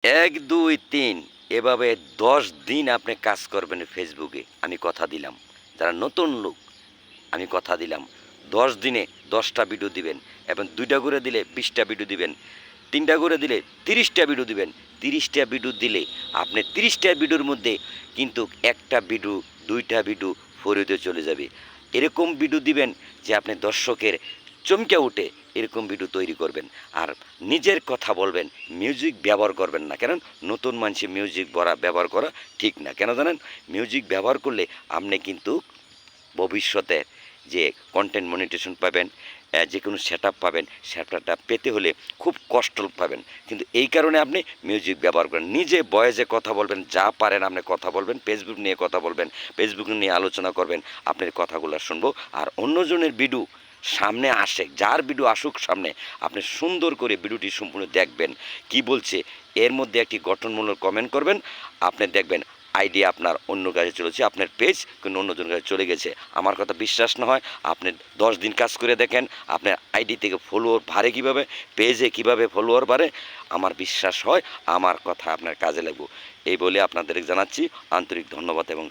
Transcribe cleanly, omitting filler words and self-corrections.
১, ২, ৩ এভাবে ১০ দিন আপনি কাজ করবেন ফেসবুকে। আমি কথা দিলাম। যারা নতুন লোক আমি কথা দিলাম ১০ দিনে ১০ টা ভিডিও দিবেন এবং ২ টা করে দিলে ২০ টা ভিডিও দিবেন। ৩ টা করে দিলে ৩০ টা ভিডিও দিবেন। ৩০ টা ভিডিও দিলে আপনি ৩০ টা ভিডিওর মধ্যে কিন্তু ১ টা ভিডিও ২ টা ভিডিও ফরিদে চলে যাবে। এরকম ভিডিও দিবেন যে আপনি দর্শকের চমকে উঠে এরকম ভিডিও তৈরি করবেন। আর নিজের কথা বলবেন, মিউজিক ব্যবহার করবেন না। কারণ নতুন মানুষে মিউজিক ব্যবহার করা ঠিক না। কেন জানেন? মিউজিক ব্যবহার করলে আপনি কিন্তু ভবিষ্যতে যে কন্টেন্ট মনিটেশন পাবেন, যেকোনো সেটআপ পাবেন, সেটআপটা পেতে হলে খুব কষ্ট পাবেন। কিন্তু এই কারণে আপনি মিউজিক ব্যবহার করেন। নিজে ভয়েসে কথা বলবেন, যা পারেন আপনি কথা বলবেন, ফেসবুক নিয়ে কথা বলবেন, ফেসবুক নিয়ে আলোচনা করবেন, আপনার কথাগুলো শুনবো। আর অন্যজনের ভিডিও সামনে আসে, যার ভিডিও আসুক সামনে, আপনি সুন্দর করে ভিডিওটি সম্পূর্ণ দেখবেন, কি বলছে, এর মধ্যে একটি গঠনমূলক কমেন্ট করবেন, আপনি দেখবেন আইডি আপনার অন্য কাজে চলেছে, আপনার পেজ কিন্তু অন্যজনের কাছে চলে গেছে। আমার কথা বিশ্বাস না হয় আপনি ১০ দিন কাজ করে দেখেন, আপনার আইডি থেকে ফলোয়ার বাড়ে কীভাবে, পেজে কীভাবে ফলোয়ার বাড়ে। আমার বিশ্বাস হয় আমার কথা আপনার কাজে লাগবে। এই বলে আপনাদের জানাচ্ছি আন্তরিক ধন্যবাদ এবং